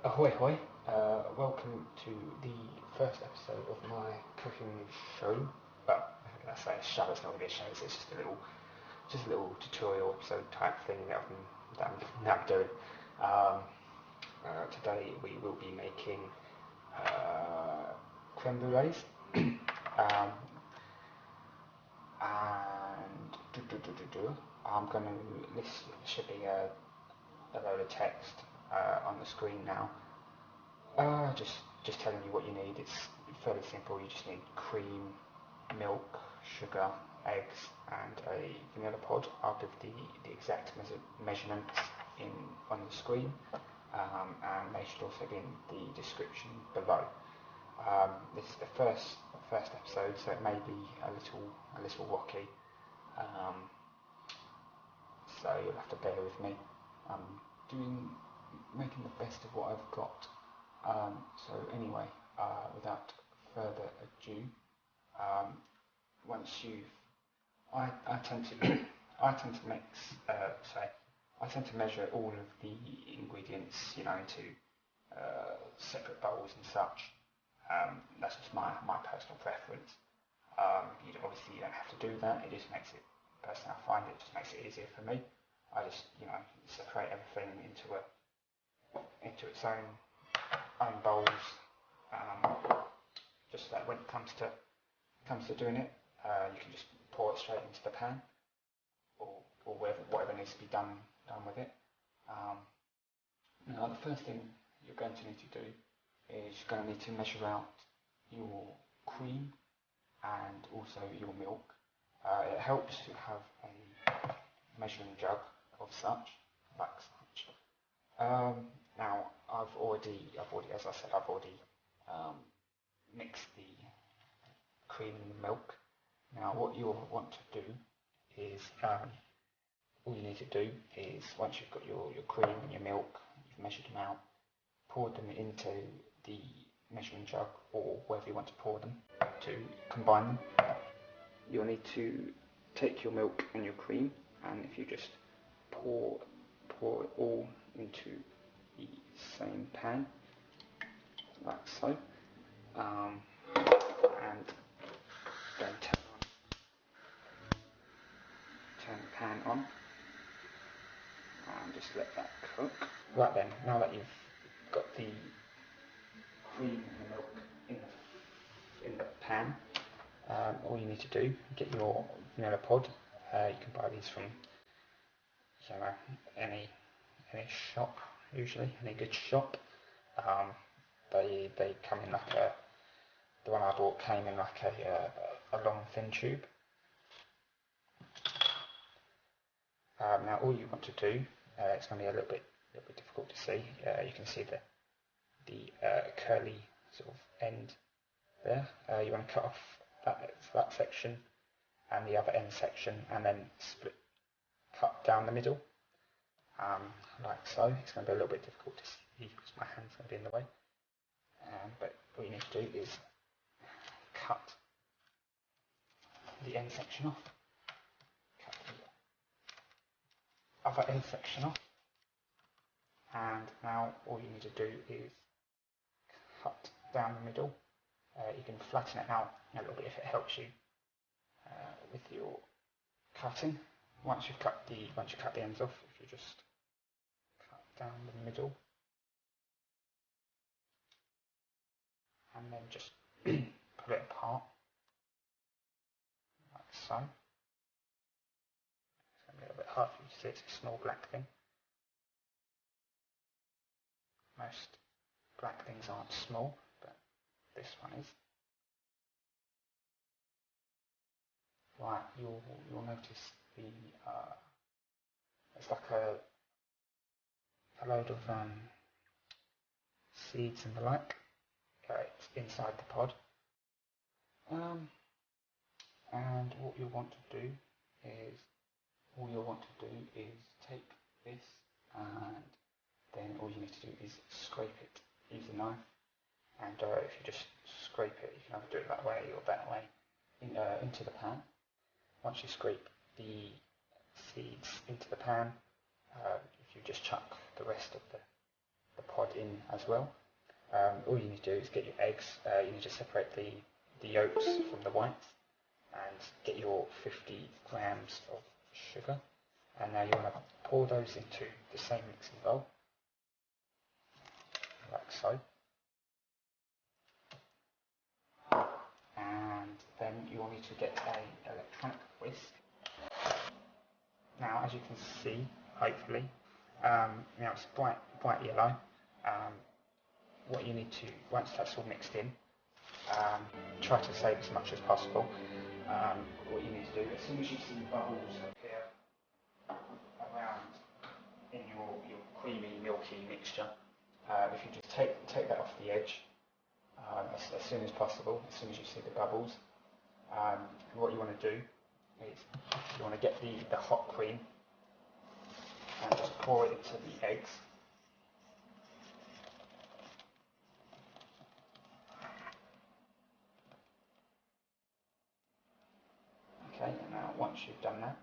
Ahoy hoy, welcome to the first episode of my cooking show. Well, I say a show, it's not going to be a show, it's just a little tutorial episode type thing that I'm doing. Today we will be making creme brulees. And I'm going to, this should be a load of text on the screen now. Just telling you what you need. It's fairly simple. You just need cream, milk, sugar, eggs, and a vanilla pod. I'll give the exact measurements on the screen, and they should also be in the description below. This is the first episode, so it may be a little rocky. So you'll have to bear with me. I'm making the best of what I've got. So anyway, without further ado, I tend to measure all of the ingredients, into separate bowls and such. That's just my personal preference. Obviously you don't have to do that. It just makes it, personally I find it just makes it easier for me. I just, separate everything into its own bowls, just so that when it comes to doing it, you can just pour it straight into the pan, or whatever needs to be done with it. Now the first thing you're going to need to do is you're going to need to measure out your cream and also your milk. It helps to have a measuring jug of such, like such. Now I've already, as I said, mixed the cream and the milk. Now what you'll want to do is, all you need to do is, once you've got your cream and your milk, you've measured them out, pour them into the measuring jug or wherever you want to pour them to combine them. You'll need to take your milk and your cream, and if you just pour it all into the same pan, like so, and then turn the pan on and just let that cook. Right then, now that you've got the cream and the milk in the pan, all you need to do, get your vanilla pod. You can buy these from any shop, usually any good shop. They come in like the one I bought came in like a long thin tube. Now all you want to do, it's going to be a little bit difficult to see. You can see the curly sort of end there. You want to cut off that section and the other end section, and then cut down the middle, like so. It's going to be a little bit difficult to see because my hand's going to be in the way. But what you need to do is cut the end section off, cut the other end section off, and now all you need to do is cut down the middle. You can flatten it out a little bit if it helps you with your cutting. Once you cut the ends off, if you just cut down the middle, and then just pull it apart, like so. It's going to be a little bit hard for you to see, it's a small black thing. Most black things aren't small, but this one is. Right, you'll notice it's like a load of seeds and the like. It's inside the pod. And what you'll want to do is take this, and then all you need to do is scrape it. Use a knife, and if you just scrape it, you can either do it that way or that way, into the pan. Once you scrape the seeds into the pan, if you just chuck the rest of the pod in in as well. All you need to do is get your eggs. You need to separate the yolks from the whites and get your 50 grams of sugar. And now you want to pour those into the same mixing bowl, like so. And then you will need to get an electronic whisk. Now, as you can see, hopefully, now it's bright yellow. What you need to, once that's all mixed in, try to save as much as possible. What you need to do, as soon as you see bubbles appear around in your creamy, milky mixture, if you just take that off the edge as soon as possible, as soon as you see the bubbles. And what you want to do is you want to get the hot cream and just pour it into the eggs. Okay, and now once you've done that,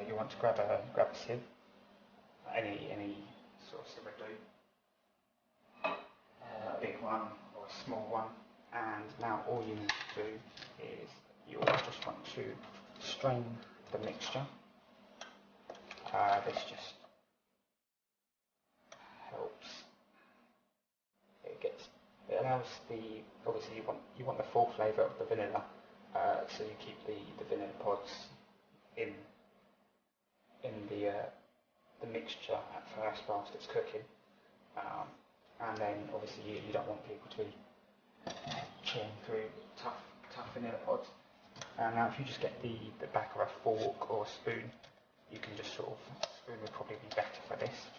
you want to grab a sieve, any sort of sieve will do, a big one or a small one, and now all you need to do is you just want to strain the mixture. This just helps. It allows obviously you want the full flavour of the vanilla, so you keep the vanilla pods in the mixture at first whilst it's cooking, and then obviously you don't want people to be chewing through tough vanilla pods. Now if you just get the back of a fork or a spoon, you can just sort of, spoon would probably be better for this,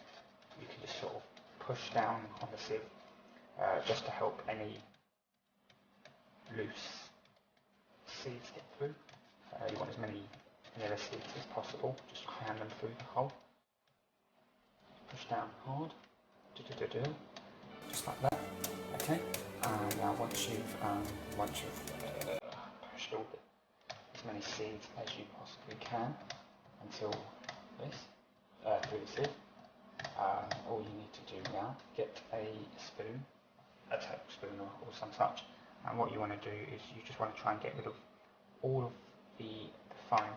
you can just sort of push down on the sieve just to help any loose seeds get through. You want as many vanilla seeds as possible, just cram them through the hole. Push down hard, just like that. Okay, and now once you've pushed all as many seeds as you possibly can until this through the sieve, all you need to do now, get a spoon, a tablespoon or some such, and what you want to do is you just want to try and get rid of all of the foam.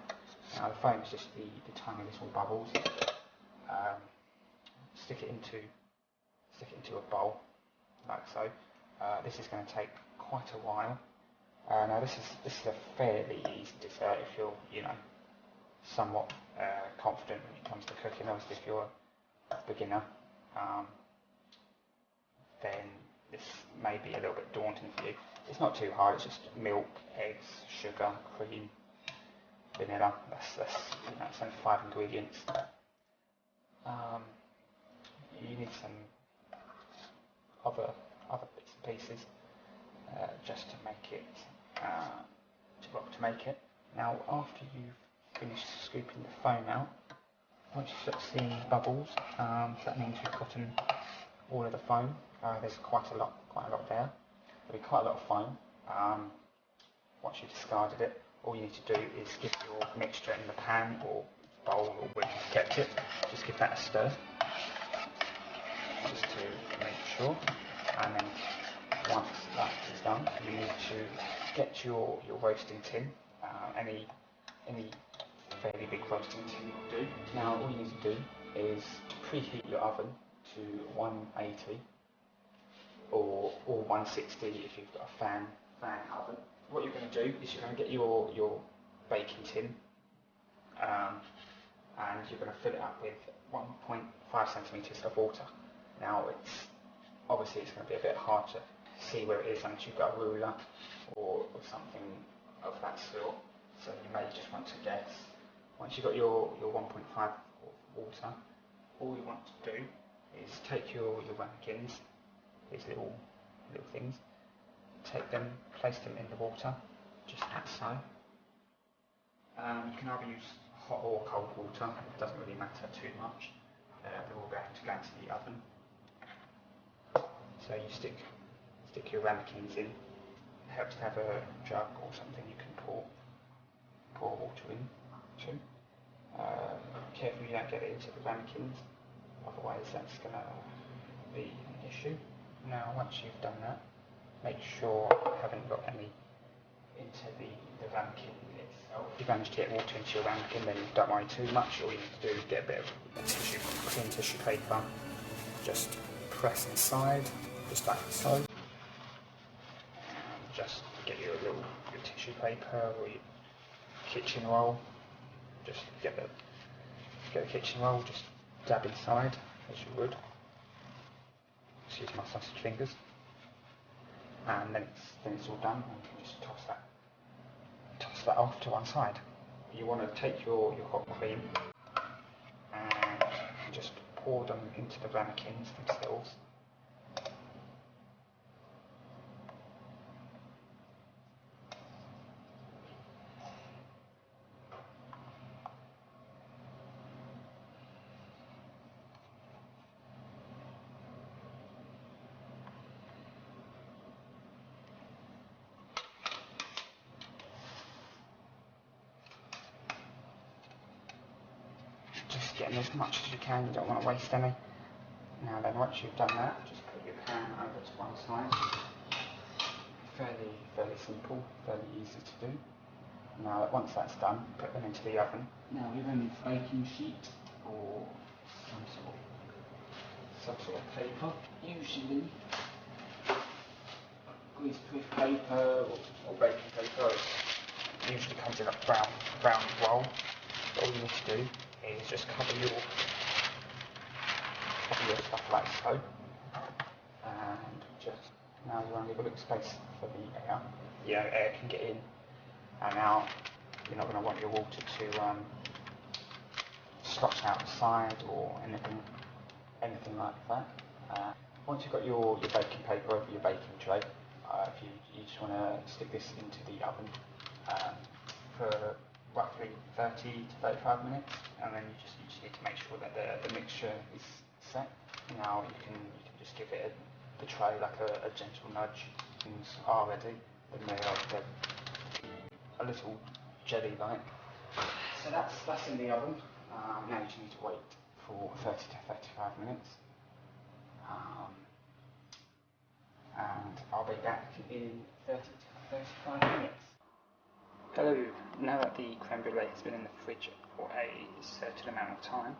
Now the foam is just the tiny little bubbles. Stick it into a bowl like so. This is going to take quite a while. Now this is a fairly easy dessert if you're somewhat confident when it comes to cooking. Obviously if you're a beginner, then this may be a little bit daunting for you. It's not too hard. It's just milk, eggs, sugar, cream, vanilla. That's it's only 5 ingredients. You need some other bits and pieces just to make it to make it. Now after you've finished scooping the foam out, once you start seeing bubbles, that means you've gotten all of the foam. There's quite a lot there. There'll be quite a lot of foam. Once you've discarded it, all you need to do is give your mixture in the pan or bowl or where you've kept it, just give that a stir, just to make sure. And then once that is done, you need to get your roasting tin, any fairly big roasting tin will do. Now all you need to do is preheat your oven to 180 or 160 if you've got a fan oven. What you're going to do is you're going to get your baking tin, and you're going to fill it up with 1.5 centimetres of water. Now obviously it's going to be a bit hard to see where it is unless you've got a ruler or something of that sort, so you may just want to guess. Once you've got your 1.5 water, all you want to do is take your ramekins, these little things, take them, place them in the water, just like so. You can either use hot or cold water, it doesn't really matter too much. They're all going to go into the oven. So you stick your ramekins in. It helps to have a jug or something you can pour water into. Careful you don't get it into the ramekins, otherwise that's going to be an tissue. Now once you've done that, make sure you haven't got any into the ramekin itself. If you manage to get water into your ramekin, then don't worry too much. All you need to do is get a bit of tissue, clean tissue paper, just press inside, just like so. And just get your tissue paper or your kitchen roll. Just get the kitchen roll, just dab inside as you would. Excuse my sausage fingers. And then it's all done, and you can just toss that off to one side. You want to take your hot cream and just pour them into the ramekins themselves. Just getting as much as you can, you don't want to waste any. Now then, once you've done that, just put your pan over to one side. Fairly simple, fairly easy to do. Now once that's done, put them into the oven. Now with any baking sheet or some sort of paper, usually greaseproof paper or baking paper, it usually comes in a brown roll. All you need to do is just cover your stuff like so, and just now you only got a space for the air. Air can get in, and now you're not going to want your water to splash out the side or anything like that. Once you've got your baking paper over your baking tray, if you just want to stick this into the oven for roughly 30 to 35 minutes, and then you just need to make sure that the mixture is set. Now you can just give it the tray like a gentle nudge. Things are ready, then they're a little jelly-like. So that's in the oven. Now you just need to wait for 30 to 35 minutes. And I'll be back in 30 to 35 minutes. Hello, now that the creme brulee has been in the fridge for a certain amount of time,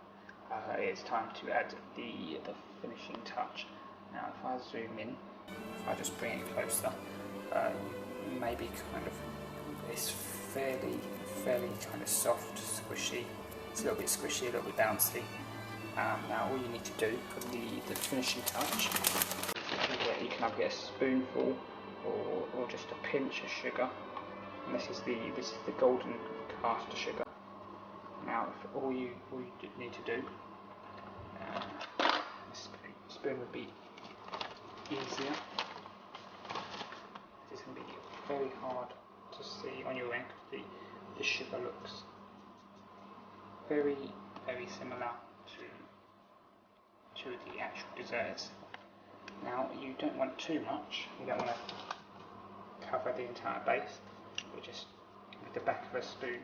it's time to add the finishing touch. Now if I zoom in, if I just bring it closer, maybe kind of, it's fairly kind of soft, squishy. It's a little bit squishy, a little bit bouncy. Now all you need to do for the finishing touch, you can either get a spoonful or just a pinch of sugar. And this is the golden caster sugar. Now all you need to do, spoon would be easier. It's going to be very hard to see on your end because the sugar looks very similar to the actual desserts. Now you don't want too much, you don't want to cover the entire base, but just with the back of a spoon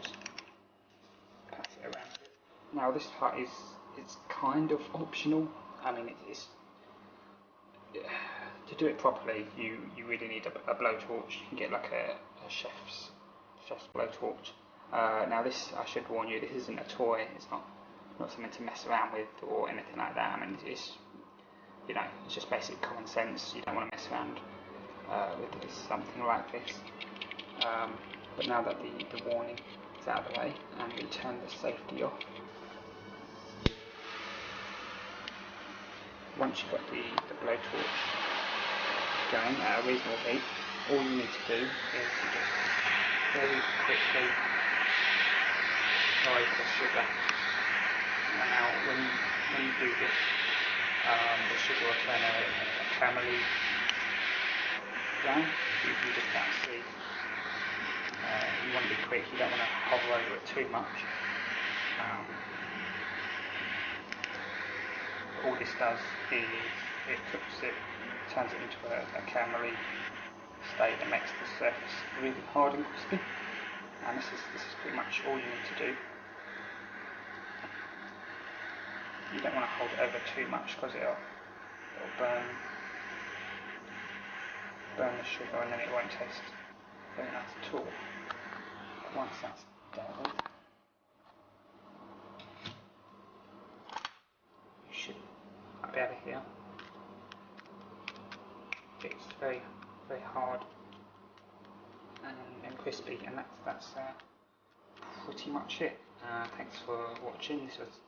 just pass it around. Now this part is kind of optional. I mean it's to do it properly you really need a blowtorch. You can get like a chef's blowtorch. Now this, I should warn you, this isn't a toy, it's not something to mess around with or anything like that. I mean it's just basic common sense. You don't want to mess around with something like this. But now that the warning is out of the way, and we turn the safety off. Once you've got the blowtorch going at a reasonable heat, all you need to do is to just very quickly rise the sugar. Now when you do this, the sugar will turn a caramelly brown. You just can't see. You want to be quick, you don't want to hover over it too much. All this does is it cooks it, turns it into a caramelly state that makes the surface really hard and crispy. And this is pretty much all you need to do. You don't want to hold it over too much because burn the sugar, and then it won't taste very nice at all. But once that's dealt with, you should be able to hear it's very, very hard and crispy, and that's pretty much it. Thanks for watching. This was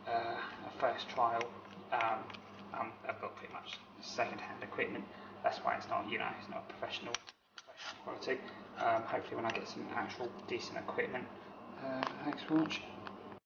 a first trial. I've got pretty much second-hand equipment. That's why it's not, it's not professional quality. Hopefully, when I get some actual decent equipment. Thanks for watching.